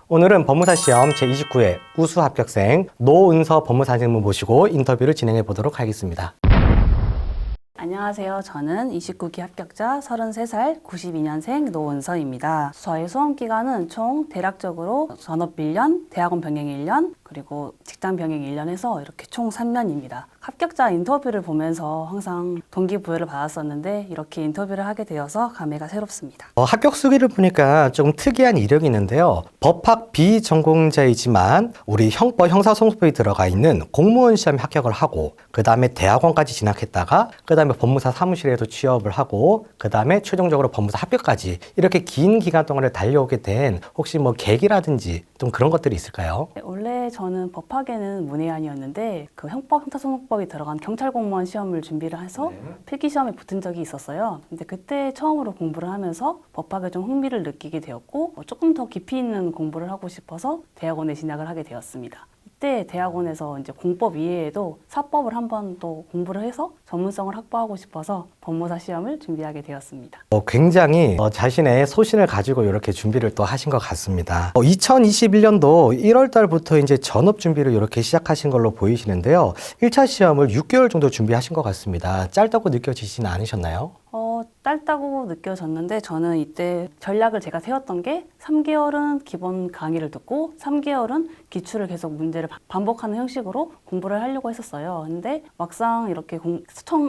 오늘은 법무사 시험 제29회 우수 합격생 노은서 법무사 선생님을 모시고 인터뷰를 진행해 보도록 하겠습니다. 안녕하세요. 저는 29기 합격자 33살 92년생 노은서입니다. 저의 수험 기간은 총 대략적으로 전업 1년, 대학원 병행 1년, 그리고 직장 병행 1년 해서 이렇게 총 3년입니다. 합격자 인터뷰를 보면서 항상 동기부여를 받았었는데 이렇게 인터뷰를 하게 되어서 감회가 새롭습니다. 합격 수기를 보니까 조금 특이한 이력이 있는데요. 법학 비전공자이지만 우리 형법 형사소송법이 들어가 있는 공무원 시험에 합격을 하고 그 다음에 대학원까지 진학했다가 그 다음에 법무사 사무실에도 취업을 하고 그 다음에 최종적으로 법무사 합격까지 이렇게 긴 기간 동안을 달려오게 된 혹시 뭐 계기라든지 좀 그런 것들이 있을까요? 원래 저는 법학에는 문외한이었는데 그 형법 형사소송법이 들어간 경찰 공무원 시험을 준비를 해서 필기 시험에 붙은 적이 있었어요. 근데 그때 처음으로 공부를 하면서 법학에 좀 흥미를 느끼게 되었고 조금 더 깊이 있는 공부를 하고 싶어서 대학원에 진학을 하게 되었습니다. 이때 대학원에서 이제 공법 이외에도 사법을 한 번 또 공부를 해서 전문성을 확보하고 싶어서 법무사 시험을 준비하게 되었습니다. 굉장히 자신의 소신을 가지고 이렇게 준비를 또 하신 것 같습니다. 2021년도 1월 달부터 이제 전업 준비를 이렇게 시작하신 걸로 보이시는데요. 1차 시험을 6개월 정도 준비하신 것 같습니다. 짧다고 느껴지지는 않으셨나요? 짧다고 느껴졌는데 저는 이때 전략을 제가 세웠던 게 3개월은 기본 강의를 듣고 3개월은 기출을 계속 문제를 반복하는 형식으로 공부를 하려고 했었어요. 근데 막상 이렇게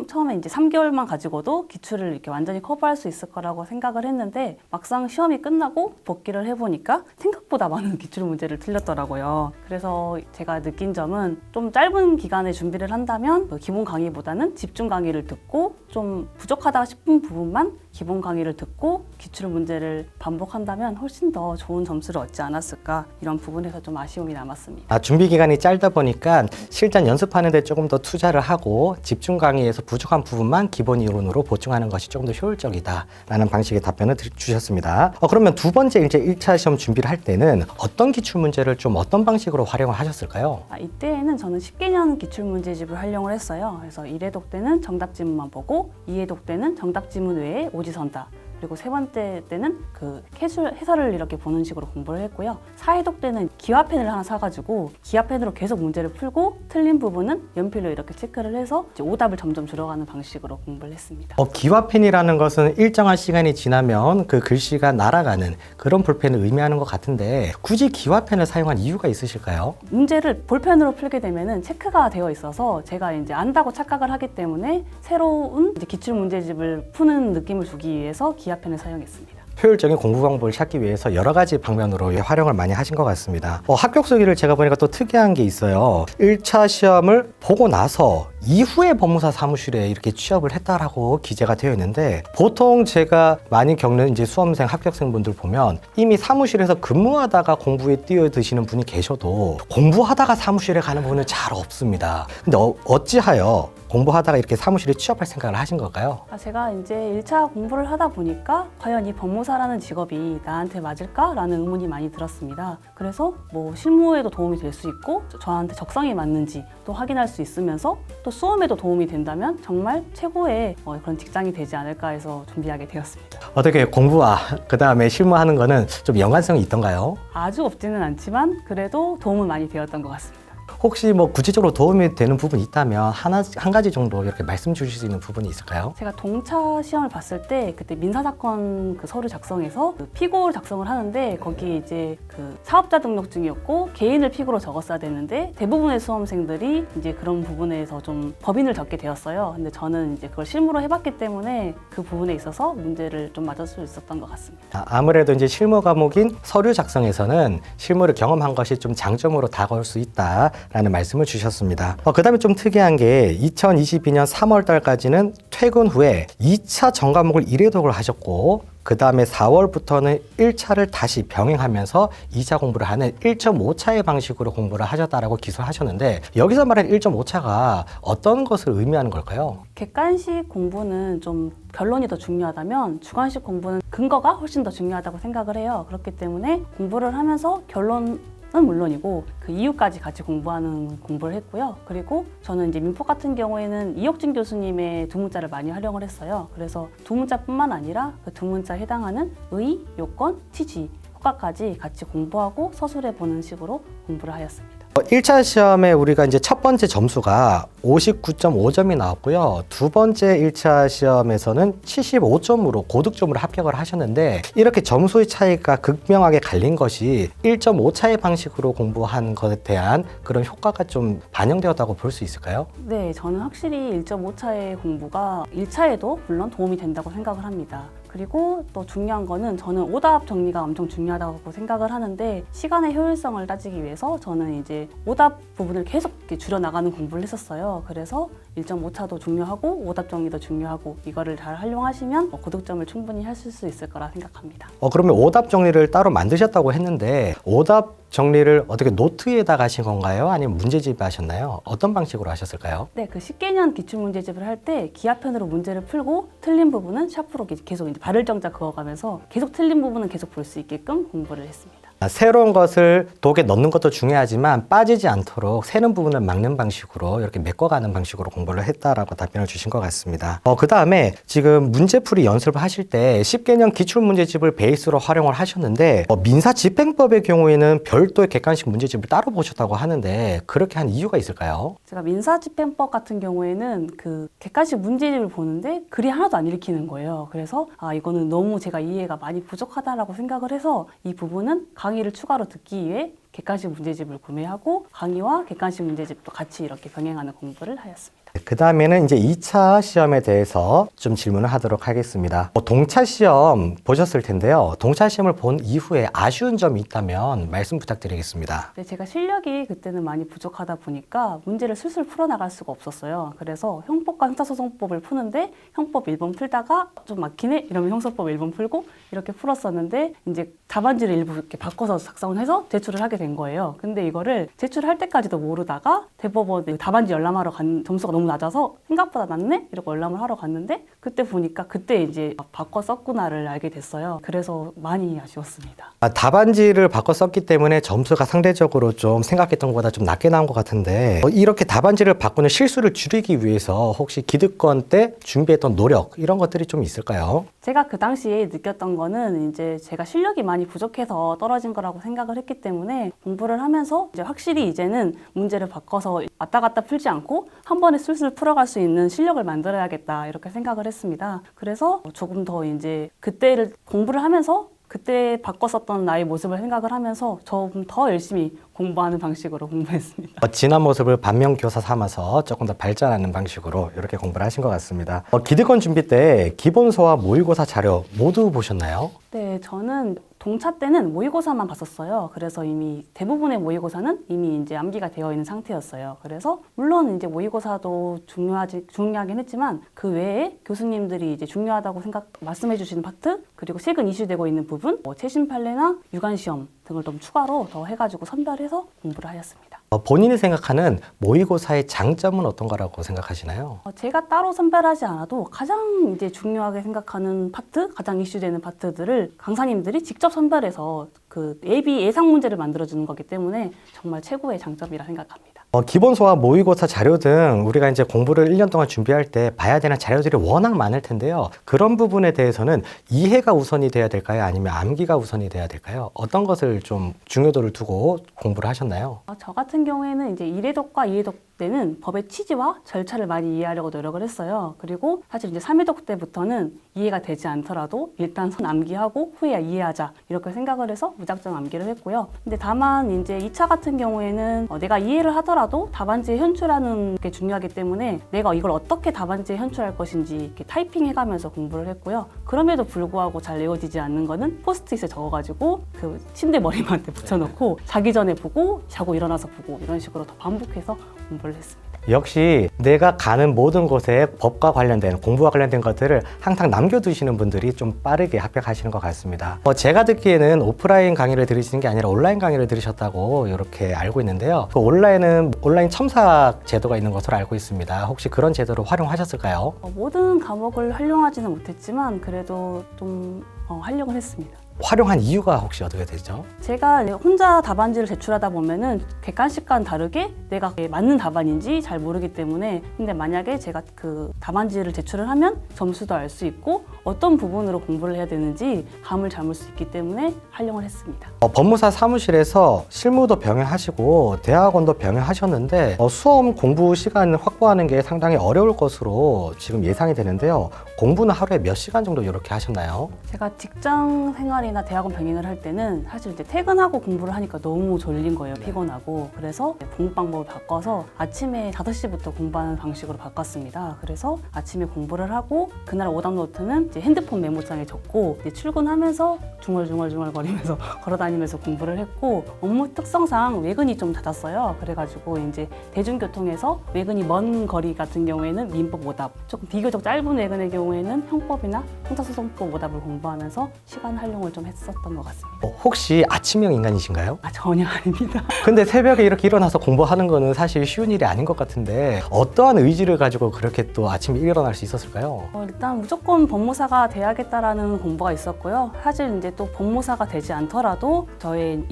처음에 이제 3개월만 가지고도 기출을 이렇게 완전히 커버할 수 있을 거라고 생각을 했는데 막상 시험이 끝나고 복기를 해보니까 생각보다 많은 기출 문제를 틀렸더라고요. 그래서 제가 느낀 점은 좀 짧은 기간에 준비를 한다면 기본 강의보다는 집중 강의를 듣고 좀 부족하다 싶은 부분만 기본 강의를 듣고 기출 문제를 반복한다면 훨씬 더 좋은 점수를 얻지 않았을까 이런 부분에서 좀 아쉬움이 남았습니다. 준비 기간이 짧다 보니까 실전 연습하는 데 조금 더 투자를 하고 집중 강의에서 부족한 부분만 기본 이론으로 보충하는 것이 조금 더 효율적이다라는 방식의 답변을 주셨습니다. 그러면 두 번째 이제 1차 시험 준비를 할 때는 어떤 기출 문제를 좀 어떤 방식으로 활용을 하셨을까요? 이때에는 저는 10개년 기출 문제집을 활용을 했어요. 그래서 1회독 때는 정답 지문만 보고 2회독 때는 정답 지문 외에 오지선다. 그리고 세 번째 때는 그 해설을 이렇게 보는 식으로 공부를 했고요. 4회독 때는 기화펜을 하나 사가지고 기화펜으로 계속 문제를 풀고 틀린 부분은 연필로 이렇게 체크를 해서 이제 오답을 점점 줄여가는 방식으로 공부를 했습니다. 기화펜이라는 것은 일정한 시간이 지나면 그 글씨가 날아가는 그런 볼펜을 의미하는 것 같은데 굳이 기화펜을 사용한 이유가 있으실까요? 문제를 볼펜으로 풀게 되면은 체크가 되어 있어서 제가 이제 안다고 착각을 하기 때문에 새로운 이제 기출 문제집을 푸는 느낌을 주기 위해서 기화펜을 사용했습니다. 효율적인 공부 방법을 찾기 위해서 여러 가지 방면으로 활용을 많이 하신 것 같습니다. 합격 수기를 제가 보니까 또 특이한 게 있어요. 1차 시험을 보고 나서 이후에 법무사 사무실에 이렇게 취업을 했다라고 기재가 되어 있는데 보통 제가 많이 겪는 이제 수험생 합격생분들 보면 이미 사무실에서 근무하다가 공부에 뛰어드시는 분이 계셔도 공부하다가 사무실에 가는 분은 잘 없습니다. 근데 어찌하여 공부하다가 이렇게 사무실에 취업할 생각을 하신 걸까요? 제가 이제 1차 공부를 하다 보니까 과연 이 법무사라는 직업이 나한테 맞을까라는 의문이 많이 들었습니다. 그래서 뭐 실무에도 도움이 될 수 있고 저한테 적성이 맞는지 또 확인할 수 있으면서 또 수험에도 도움이 된다면 정말 최고의 그런 직장이 되지 않을까 해서 준비하게 되었습니다. 어떻게 공부와 그 다음에 실무하는 거는 좀 연관성이 있던가요? 아주 없지는 않지만 그래도 도움은 많이 되었던 것 같습니다. 혹시 뭐 구체적으로 도움이 되는 부분이 있다면 한 가지 정도 이렇게 말씀 주실 수 있는 부분이 있을까요? 제가 동차 시험을 봤을 때 그때 민사사건 그 서류 작성해서 그 피고를 작성을 하는데 거기 이제 그 사업자 등록증이었고 개인을 피고로 적었어야 되는데 대부분의 수험생들이 이제 그런 부분에서 좀 법인을 적게 되었어요. 근데 저는 이제 그걸 실무로 해봤기 때문에 그 부분에 있어서 문제를 좀 맞을 수 있었던 것 같습니다. 아무래도 이제 실무 과목인 서류 작성에서는 실무를 경험한 것이 좀 장점으로 다가올 수 있다. 라는 말씀을 주셨습니다. 그 다음에 좀 특이한 게 2022년 3월 달까지는 퇴근 후에 2차 전과목을 1회독을 하셨고 그 다음에 4월부터는 1차를 다시 병행하면서 2차 공부를 하는 1.5차의 방식으로 공부를 하셨다라고 기술하셨는데 여기서 말하는 1.5차가 어떤 것을 의미하는 걸까요? 객관식 공부는 좀 결론이 더 중요하다면 주관식 공부는 근거가 훨씬 더 중요하다고 생각을 해요. 그렇기 때문에 공부를 하면서 결론은 물론이고 그 이유까지 같이 공부하는 공부를 했고요. 그리고 저는 이제 민법 같은 경우에는 이혁진 교수님의 두 문자를 많이 활용을 했어요. 그래서 두 문자뿐만 아니라 그 두 문자에 해당하는 의, 요건, 취지 효과까지 같이 공부하고 서술해보는 식으로 공부를 하였습니다. 1차 시험에 우리가 이제 첫 번째 점수가 59.5점이 나왔고요. 두 번째 1차 시험에서는 75점으로 고득점으로 합격을 하셨는데 이렇게 점수의 차이가 극명하게 갈린 것이 1.5 차의 방식으로 공부한 것에 대한 그런 효과가 좀 반영되었다고 볼 수 있을까요? 네, 저는 확실히 1.5차의 공부가 1차에도 물론 도움이 된다고 생각을 합니다. 그리고 또 중요한 거는 저는 오답 정리가 엄청 중요하다고 생각을 하는데 시간의 효율성을 따지기 위해서 저는 이제 오답 부분을 계속 이렇게 줄여나가는 공부를 했었어요. 그래서 1.5차도 중요하고 오답 정리도 중요하고 이거를 잘 활용하시면 고득점을 충분히 하실 수 있을 거라 생각합니다. 그러면 오답 정리를 따로 만드셨다고 했는데 오답 정리를 어떻게 노트에다가 하신 건가요? 아니면 문제집에 하셨나요? 어떤 방식으로 하셨을까요? 네, 그 10개년 기출문제집을 할 때 기하편으로 문제를 풀고 틀린 부분은 샤프로 계속 이제 발을 정자 그어가면서 계속 틀린 부분은 계속 볼 수 있게끔 공부를 했습니다. 새로운 것을 독에 넣는 것도 중요하지만 빠지지 않도록 새는 부분을 막는 방식으로 이렇게 메꿔가는 방식으로 공부를 했다라고 답변을 주신 것 같습니다. 그 다음에 지금 문제풀이 연습을 하실 때 10개년 기출문제집을 베이스로 활용을 하셨는데 민사집행법의 경우에는 별도의 객관식 문제집을 따로 보셨다고 하는데 그렇게 한 이유가 있을까요? 제가 민사집행법 같은 경우에는 그 객관식 문제집을 보는데 글이 하나도 안 읽히는 거예요. 그래서 이거는 너무 제가 이해가 많이 부족하다라고 생각을 해서 이 부분은 강의를 추가로 듣기 위해 객관식 문제집을 구매하고 강의와 객관식 문제집도 같이 이렇게 병행하는 공부를 하였습니다. 그 다음에는 이제 2차 시험에 대해서 좀 질문을 하도록 하겠습니다. 동차 시험 보셨을 텐데요. 동차 시험을 본 이후에 아쉬운 점이 있다면 말씀 부탁드리겠습니다. 네, 제가 실력이 그때는 많이 부족하다 보니까 문제를 술술 풀어나갈 수가 없었어요. 그래서 형법과 형사소송법을 푸는데 형법 1번 풀다가 좀 막히네? 이러면 형사법 1번 풀고 이렇게 풀었었는데 이제 답안지를 일부 이렇게 바꿔서 작성을 해서 제출을 하게 된 거예요. 근데 이거를 제출할 때까지도 모르다가 대법원에 답안지 열람하러 간 점수가 너무 낮아서 생각보다 낮네? 이러고 열람을 하러 갔는데 그때 보니까 그때 이제 바꿔 썼구나를 알게 됐어요. 그래서 많이 아쉬웠습니다. 답안지를 바꿔 썼기 때문에 점수가 상대적으로 좀 생각했던 것보다 좀 낮게 나온 것 같은데 이렇게 답안지를 바꾸는 실수를 줄이기 위해서 혹시 기득권 때 준비했던 노력 이런 것들이 좀 있을까요? 제가 그 당시에 느꼈던 거는 이제 제가 실력이 많이 부족해서 떨어진 거라고 생각을 했기 때문에 공부를 하면서 이제 확실히 이제는 문제를 바꿔서 왔다 갔다 풀지 않고 한 번에 술술 풀어갈 수 있는 실력을 만들어야겠다 이렇게 생각을 했습니다. 그래서 조금 더 이제 그때를 공부를 하면서 그때 바꿨었던 나의 모습을 생각을 하면서 좀 더 열심히 공부하는 방식으로 공부했습니다. 지난 모습을 반면교사 삼아서 조금 더 발전하는 방식으로 이렇게 공부를 하신 것 같습니다. 기득권 준비 때 기본서와 모의고사 자료 모두 보셨나요? 네, 저는 동차 때는 모의고사만 봤었어요. 그래서 이미 대부분의 모의고사는 이미 이제 암기가 되어 있는 상태였어요. 그래서 물론 이제 모의고사도 중요하긴 했지만 그 외에 교수님들이 이제 중요하다고 말씀해 주시는 파트 그리고 최근 이슈되고 있는 부분 최신 판례나 유관 시험 등을 좀 추가로 더 해가지고 선별해서 공부를 하였습니다. 본인이 생각하는 모의고사의 장점은 어떤 거라고 생각하시나요? 제가 따로 선별하지 않아도 가장 이제 중요하게 생각하는 파트, 가장 이슈되는 파트들을 강사님들이 직접 선별해서 그 예상 문제를 만들어주는 거기 때문에 정말 최고의 장점이라 생각합니다. 기본서와 모의고사 자료 등 우리가 이제 공부를 1년 동안 준비할 때 봐야 되는 자료들이 워낙 많을 텐데요. 그런 부분에 대해서는 이해가 우선이 돼야 될까요? 아니면 암기가 우선이 돼야 될까요? 어떤 것을 좀 중요도를 두고 공부를 하셨나요? 저 같은 경우에는 이제 1회독과 2회독 때는 법의 취지와 절차를 많이 이해하려고 노력을 했어요. 그리고 사실 이제 3회독 때부터는 이해가 되지 않더라도 일단 암기하고 후에 이해하자 이렇게 생각을 해서 무작정 암기를 했고요. 근데 다만 이제 2차 같은 경우에는 내가 이해를 하더라도 답안지에 현출하는 게 중요하기 때문에 내가 이걸 어떻게 답안지에 현출할 것인지 이렇게 타이핑해가면서 공부를 했고요. 그럼에도 불구하고 잘 외워지지 않는 거는 포스트잇에 적어가지고 그 침대 머리맡에 붙여놓고 자기 전에 보고 자고 일어나서 보고 이런 식으로 더 반복해서 공부를 했습니다. 역시 내가 가는 모든 곳에 법과 관련된 공부와 관련된 것들을 항상 남겨두시는 분들이 좀 빠르게 합격하시는 것 같습니다. 제가 듣기에는 오프라인 강의를 들으시는 게 아니라 온라인 강의를 들으셨다고 이렇게 알고 있는데요. 그 온라인 첨삭 제도가 있는 것으로 알고 있습니다. 혹시 그런 제도를 활용하셨을까요? 모든 과목을 활용하지는 못했지만 그래도 좀 활용을 했습니다. 활용한 이유가 혹시 어떻게 되죠? 제가 혼자 답안지를 제출하다 보면은 객관식과는 다르게 내가 맞는 답안인지 잘 모르기 때문에, 근데 만약에 제가 그 답안지를 제출을 하면 점수도 알 수 있고 어떤 부분으로 공부를 해야 되는지 감을 잡을 수 있기 때문에 활용을 했습니다. 법무사 사무실에서 실무도 병행하시고 대학원도 병행하셨는데 수험 공부 시간 확보하는 게 상당히 어려울 것으로 지금 예상이 되는데요. 공부는 하루에 몇 시간 정도 이렇게 하셨나요? 제가 직장 생활이나 대학원 병행을 할 때는 사실 이제 퇴근하고 공부를 하니까 너무 졸린 거예요. 피곤하고. 그래서 공부 방법을 바꿔서 아침에 5시부터 공부하는 방식으로 바꿨습니다. 그래서 아침에 공부를 하고 그날 오답 노트는 이제 핸드폰 메모장에 적고 이제 출근하면서 중얼중얼거리면서 걸어다니면서 공부를 했고, 업무 특성상 외근이 좀 잦았어요. 그래가지고 이제 대중교통에서 외근이 먼 거리 같은 경우에는 민법 오답, 조금 비교적 짧은 외근의 경우에는 형법이나 형사소송법 오답을 공부하면서 시간 활용을 좀 했었던 것 같습니다. 혹시 아침형 인간이신가요? 전혀 아닙니다. 근데 새벽에 이렇게 일어나서 공부하는 거는 사실 쉬운 일이 아닌 것 같은데 어떠한 의지를 가지고 그렇게 또 아침에 일어날 수 있었을까요? 일단 무조건 법무사가 돼야겠다라는 공부가 있었고요. 사실 이제 또 법무사가 되지 않더라도 저의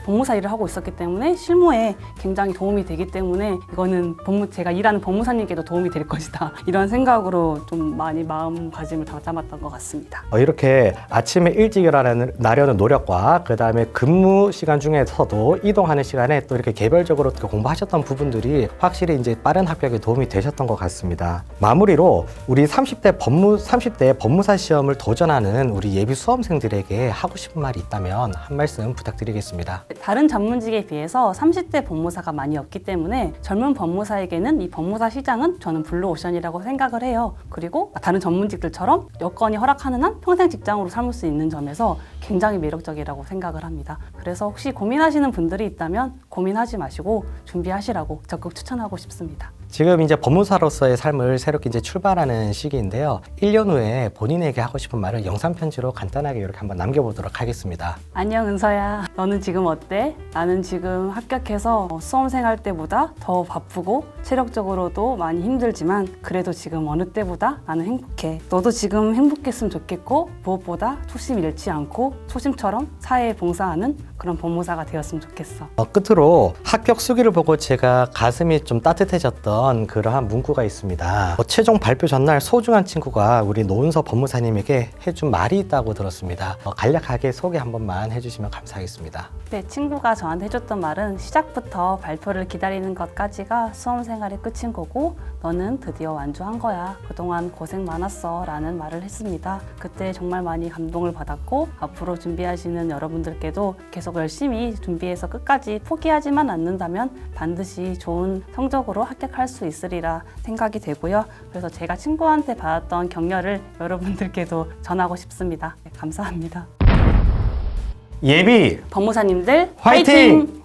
법무사 일을 하고 있었기 때문에 실무에 굉장히 도움이 되기 때문에 이거는 제가 일하는 법무사님께도 도움이 될 것이다. 이런 생각으로 좀 많이 마음가짐을 다잡았던 것 같습니다. 이렇게 아침에 일찍 일어나려는 노력과 그 다음에 근무 시간 중에서도 이동하는 시간에 또 이렇게 개별적으로 공부하셨던 부분들이 확실히 이제 빠른 합격에 도움이 되셨던 것 같습니다. 마무리로 우리 30대 법무사 시험을 도전하는 우리 예비 수험생들에게 하고 싶은 말이 있다면 한 말씀 부탁드리겠습니다. 다른 전문직에 비해서 30대 법무사가 많이 없기 때문에 젊은 법무사에게는 이 법무사 시장은 저는 블루오션이라고 생각을 해요. 그리고 다른 전문직들처럼 여건이 허락하는 한 평생 직장으로 삼을 수 있는 점에서 굉장히 매력적이라고 생각을 합니다. 그래서 혹시 고민하시는 분들이 있다면 고민하지 마시고 준비하시라고 적극 추천하고 싶습니다. 지금 이제 법무사로서의 삶을 새롭게 이제 출발하는 시기인데요. 1년 후에 본인에게 하고 싶은 말을 영상 편지로 간단하게 이렇게 한번 남겨보도록 하겠습니다. 안녕 은서야. 너는 지금 어때? 나는 지금 합격해서 수험생 할 때보다 더 바쁘고 체력적으로도 많이 힘들지만 그래도 지금 어느 때보다 나는 행복해. 너도 지금 행복했으면 좋겠고 무엇보다 초심 잃지 않고 초심처럼 사회에 봉사하는 그런 법무사가 되었으면 좋겠어. 끝으로 합격 수기를 보고 제가 가슴이 좀 따뜻해졌던 그러한 문구가 있습니다. 최종 발표 전날 소중한 친구가 우리 노은서 법무사님에게 해준 말이 있다고 들었습니다. 간략하게 소개 한 번만 해주시면 감사하겠습니다. 네, 친구가 저한테 해줬던 말은 시작부터 발표를 기다리는 것까지가 수험 생활의 끝인 거고 너는 드디어 완주한 거야. 그동안 고생 많았어 라는 말을 했습니다. 그때 정말 많이 감동을 받았고 앞으로 준비하시는 여러분들께도 계속 열심히 준비해서 끝까지 포기하지만 않는다면 반드시 좋은 성적으로 합격할 수 있으리라 생각이 되고요. 그래서 제가 친구한테 받았던 격려를 여러분들께도 전하고 싶습니다. 네, 감사합니다. 예비 법무사님들 화이팅! 화이팅!